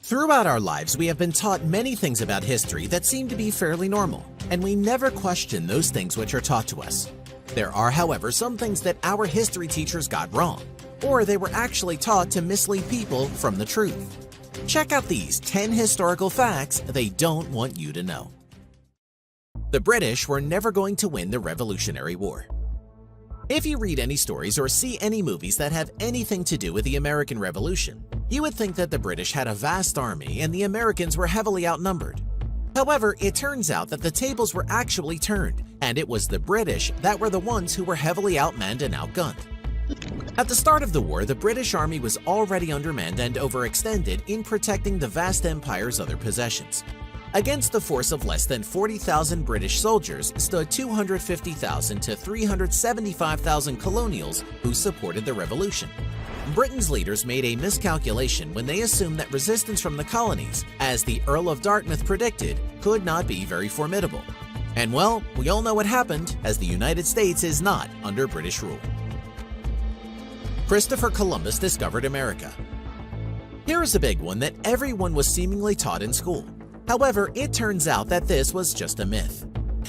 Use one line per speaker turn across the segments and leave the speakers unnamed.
Throughout our lives, we have been taught many things about history that seem to be fairly normal, and we never question those things which are taught to us. There are, however, some things that our history teachers got wrong, or they were actually taught to mislead people from the truth. Check out these 10 historical facts they don't want you to know. The British were never going to win the Revolutionary War. If you read any stories or see any movies that have anything to do with the American Revolution, you would think that the British had a vast army and the Americans were heavily outnumbered. However, it turns out that the tables were actually turned, and it was the British that were the ones who were heavily outmanned and outgunned. At the start of the war, the British army was already undermanned and overextended in protecting the vast empire's other possessions. Against the force of less than 40,000 British soldiers stood 250,000 to 375,000 colonials who supported the revolution. Britain's leaders made a miscalculation when they assumed that resistance from the colonies, as the Earl of Dartmouth predicted, could not be very formidable. And well, we all know what happened, as the United States is not under British rule. Christopher Columbus discovered America. Here is a big one that everyone was seemingly taught in school. However, it turns out that this was just a myth.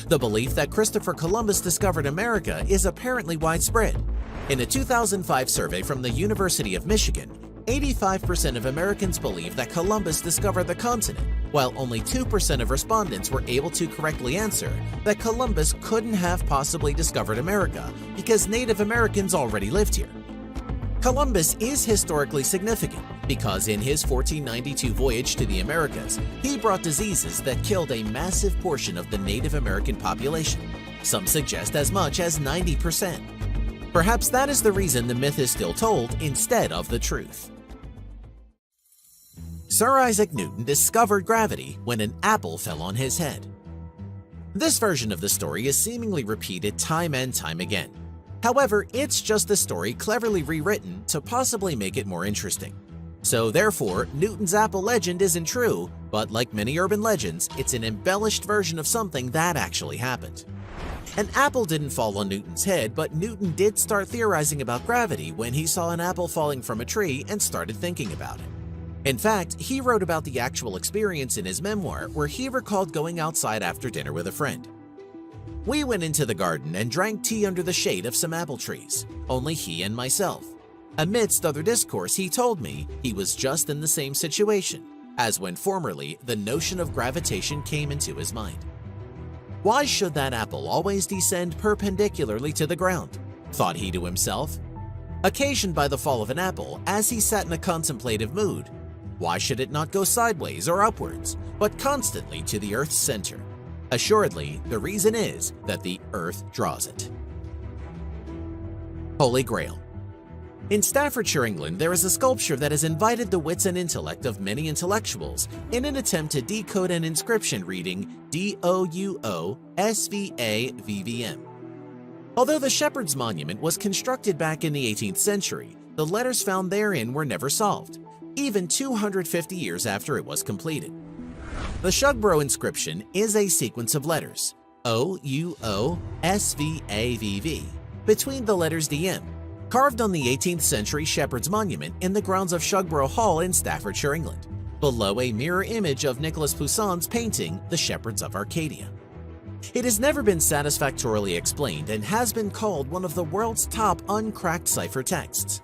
The belief that Christopher Columbus discovered America is apparently widespread. In a 2005 survey from the University of Michigan, 85% of Americans believe that Columbus discovered the continent, while only 2% of respondents were able to correctly answer that Columbus couldn't have possibly discovered America because Native Americans already lived here. Columbus is historically significant because in his 1492 voyage to the Americas, he brought diseases that killed a massive portion of the Native American population. Some suggest as much as 90%. Perhaps that is the reason the myth is still told instead of the truth. Sir Isaac Newton discovered gravity when an apple fell on his head. This version of the story is seemingly repeated time and time again. However, it's just a story cleverly rewritten to possibly make it more interesting. So therefore, Newton's apple legend isn't true, but like many urban legends, it's an embellished version of something that actually happened. An apple didn't fall on Newton's head, but Newton did start theorizing about gravity when he saw an apple falling from a tree and started thinking about it. In fact, he wrote about the actual experience in his memoir where he recalled going outside after dinner with a friend. We went into the garden and drank tea under the shade of some apple trees, only he and myself. Amidst other discourse, he told me he was just in the same situation as when formerly the notion of gravitation came into his mind. Why should that apple always descend perpendicularly to the ground? Thought he to himself. Occasioned by the fall of an apple, as he sat in a contemplative mood, why should it not go sideways or upwards, but constantly to the Earth's center? Assuredly, the reason is that the Earth draws it. Holy Grail. In Staffordshire, England, there is a sculpture that has invited the wits and intellect of many intellectuals in an attempt to decode an inscription reading DOUOSVAVVM. Although the Shepherd's Monument was constructed back in the 18th century, the letters found therein were never solved, even 250 years after it was completed. The Shugborough inscription is a sequence of letters, OUOSVAVV, between the letters DM, carved on the 18th century Shepherd's Monument in the grounds of Shugborough Hall in Staffordshire, England, below a mirror image of Nicholas Poussin's painting The Shepherds of Arcadia. It has never been satisfactorily explained and has been called one of the world's top uncracked cipher texts.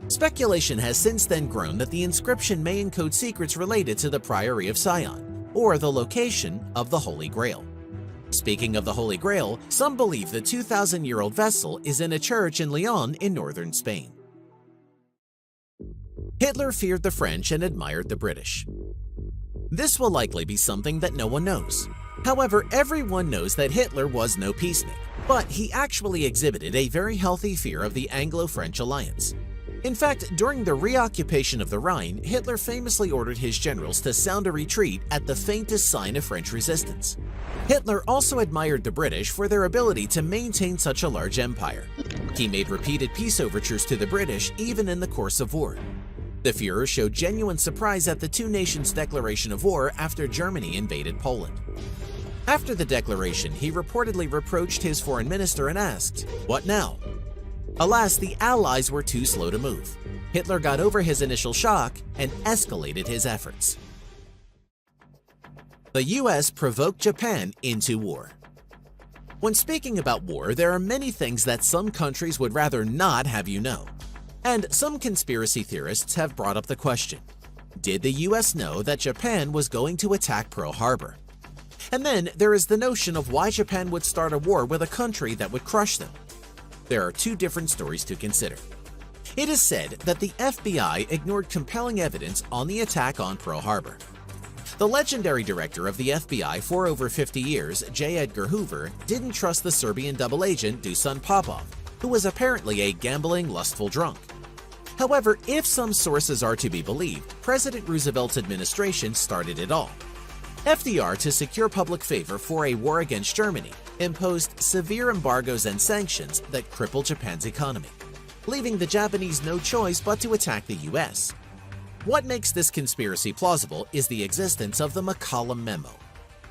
Speculation has since then grown that the inscription may encode secrets related to the Priory of Sion, or the location of the Holy Grail. Speaking of the Holy Grail, some believe the 2,000-year-old vessel is in a church in Leon in northern Spain. Hitler feared the French and admired the British. This will likely be something that no one knows. However, everyone knows that Hitler was no peacenik, but he actually exhibited a very healthy fear of the Anglo-French alliance. In fact, during the reoccupation of the Rhine, Hitler famously ordered his generals to sound a retreat at the faintest sign of French resistance. Hitler also admired the British for their ability to maintain such a large empire. He made repeated peace overtures to the British even in the course of war. The Führer showed genuine surprise at the two nations' declaration of war after Germany invaded Poland. After the declaration, he reportedly reproached his foreign minister and asked, "What now?" Alas, the Allies were too slow to move. Hitler got over his initial shock and escalated his efforts. The US provoked Japan into war. When speaking about war, there are many things that some countries would rather not have you know. And some conspiracy theorists have brought up the question, did the US know that Japan was going to attack Pearl Harbor? And then there is the notion of why Japan would start a war with a country that would crush them. There are two different stories to consider. It is said that the FBI ignored compelling evidence on the attack on Pearl Harbor. The legendary director of the FBI for over 50 years, J. Edgar Hoover, didn't trust the Serbian double agent Dusan Popov, who was apparently a gambling, lustful drunk. However, if some sources are to be believed, President Roosevelt's administration started it all. FDR, to secure public favor for a war against Germany, imposed severe embargoes and sanctions that crippled Japan's economy, leaving the Japanese no choice but to attack the US. What makes this conspiracy plausible is the existence of the McCollum Memo.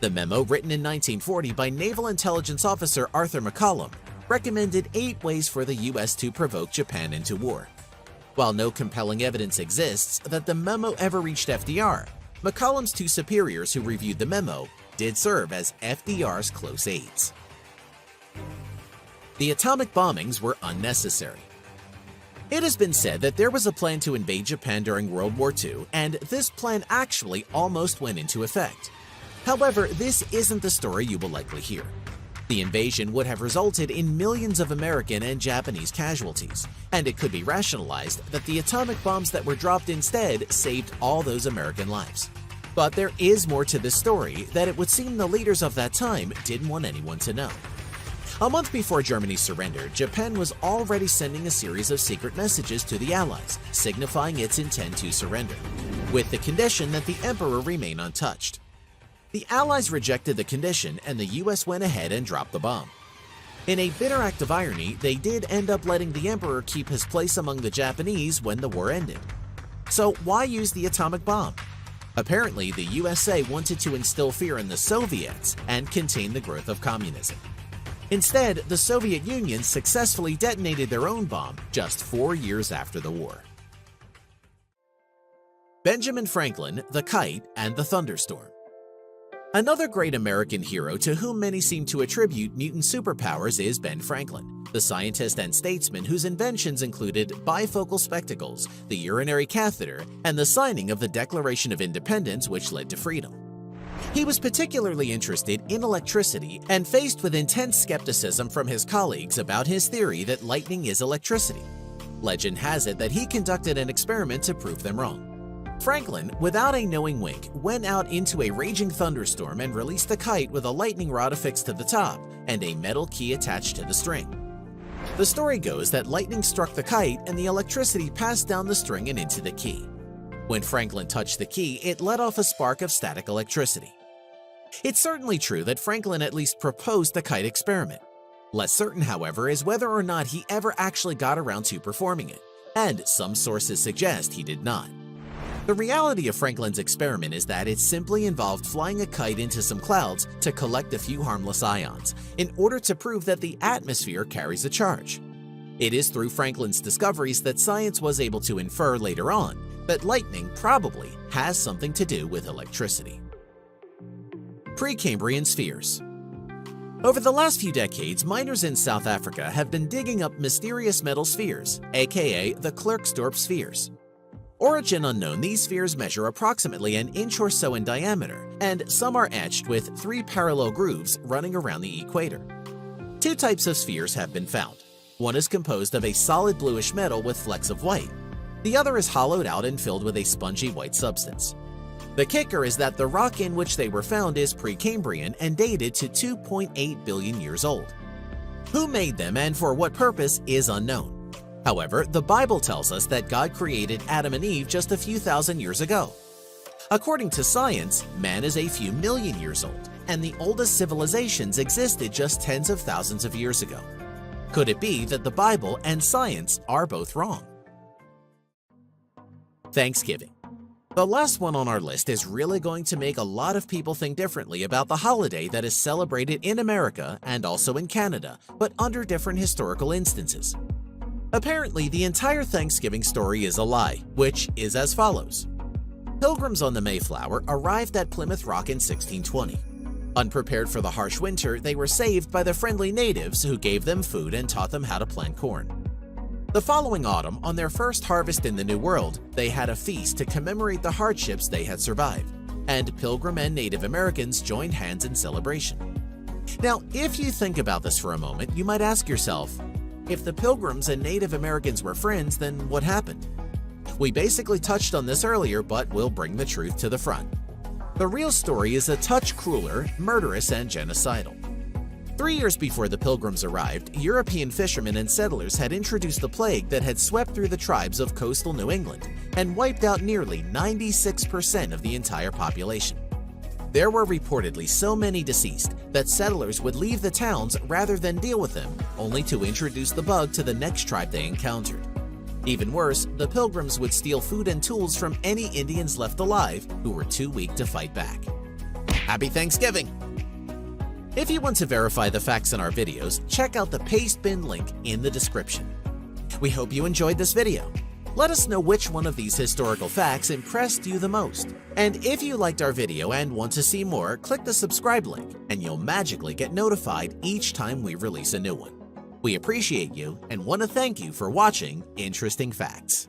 The memo, written in 1940 by Naval Intelligence Officer Arthur McCollum, recommended 8 ways for the US to provoke Japan into war. While no compelling evidence exists that the memo ever reached FDR, McCollum's 2 superiors who reviewed the memo did serve as FDR's close aides. The atomic bombings were unnecessary. It has been said that there was a plan to invade Japan during World War II, and this plan actually almost went into effect. However, this isn't the story you will likely hear. The invasion would have resulted in millions of American and Japanese casualties, and it could be rationalized that the atomic bombs that were dropped instead saved all those American lives. But there is more to this story that it would seem the leaders of that time didn't want anyone to know. A month before Germany surrendered, Japan was already sending a series of secret messages to the Allies, signifying its intent to surrender, with the condition that the Emperor remain untouched. The Allies rejected the condition, and the US went ahead and dropped the bomb. In a bitter act of irony, they did end up letting the Emperor keep his place among the Japanese when the war ended. So why use the atomic bomb? Apparently, the USA wanted to instill fear in the Soviets and contain the growth of communism. Instead, the Soviet Union successfully detonated their own bomb just 4 years after the war. Benjamin Franklin, the Kite, and the Thunderstorm. Another great American hero to whom many seem to attribute mutant superpowers is Ben Franklin, the scientist and statesman whose inventions included bifocal spectacles, the urinary catheter, and the signing of the Declaration of Independence, which led to freedom. He was particularly interested in electricity and faced with intense skepticism from his colleagues about his theory that lightning is electricity. Legend has it that he conducted an experiment to prove them wrong. Franklin, without a knowing wink, went out into a raging thunderstorm and released the kite with a lightning rod affixed to the top and a metal key attached to the string. The story goes that lightning struck the kite and the electricity passed down the string and into the key. When Franklin touched the key, it let off a spark of static electricity. It's certainly true that Franklin at least proposed the kite experiment. Less certain, however, is whether or not he ever actually got around to performing it, and some sources suggest he did not. The reality of Franklin's experiment is that it simply involved flying a kite into some clouds to collect a few harmless ions, in order to prove that the atmosphere carries a charge. It is through Franklin's discoveries that science was able to infer later on that lightning probably has something to do with electricity. Precambrian spheres. Over the last few decades, miners in South Africa have been digging up mysterious metal spheres, aka the Klerksdorp spheres. Origin unknown, these spheres measure approximately an inch or so in diameter, and some are etched with 3 parallel grooves running around the equator. 2 types of spheres have been found. One is composed of a solid bluish metal with flecks of white. The other is hollowed out and filled with a spongy white substance. The kicker is that the rock in which they were found is Precambrian and dated to 2.8 billion years old. Who made them and for what purpose is unknown. However, the Bible tells us that God created Adam and Eve just a few thousand years ago. According to science, man is a few million years old, and the oldest civilizations existed just tens of thousands of years ago. Could it be that the Bible and science are both wrong? Thanksgiving. The last one on our list is really going to make a lot of people think differently about the holiday that is celebrated in America and also in Canada, but under different historical instances. Apparently, the entire Thanksgiving story is a lie, which is as follows. Pilgrims on the Mayflower arrived at Plymouth Rock in 1620. Unprepared for the harsh winter, they were saved by the friendly natives who gave them food and taught them how to plant corn. The following autumn, on their first harvest in the New World, they had a feast to commemorate the hardships they had survived, and Pilgrim and Native Americans joined hands in celebration. Now, if you think about this for a moment, you might ask yourself, if the Pilgrims and Native Americans were friends, then what happened? We basically touched on this earlier, but we'll bring the truth to the front. The real story is a touch crueler, murderous, and genocidal. 3 years before the Pilgrims arrived, European fishermen and settlers had introduced a plague that had swept through the tribes of coastal New England and wiped out nearly 96% of the entire population. There were reportedly so many deceased that settlers would leave the towns rather than deal with them, only to introduce the bug to the next tribe they encountered. Even worse, the Pilgrims would steal food and tools from any Indians left alive who were too weak to fight back. Happy Thanksgiving! If you want to verify the facts in our videos, check out the Pastebin link in the description. We hope you enjoyed this video. Let us know which one of these historical facts impressed you the most. And if you liked our video and want to see more, click the subscribe link and you'll magically get notified each time we release a new one. We appreciate you and want to thank you for watching Interesting Facts.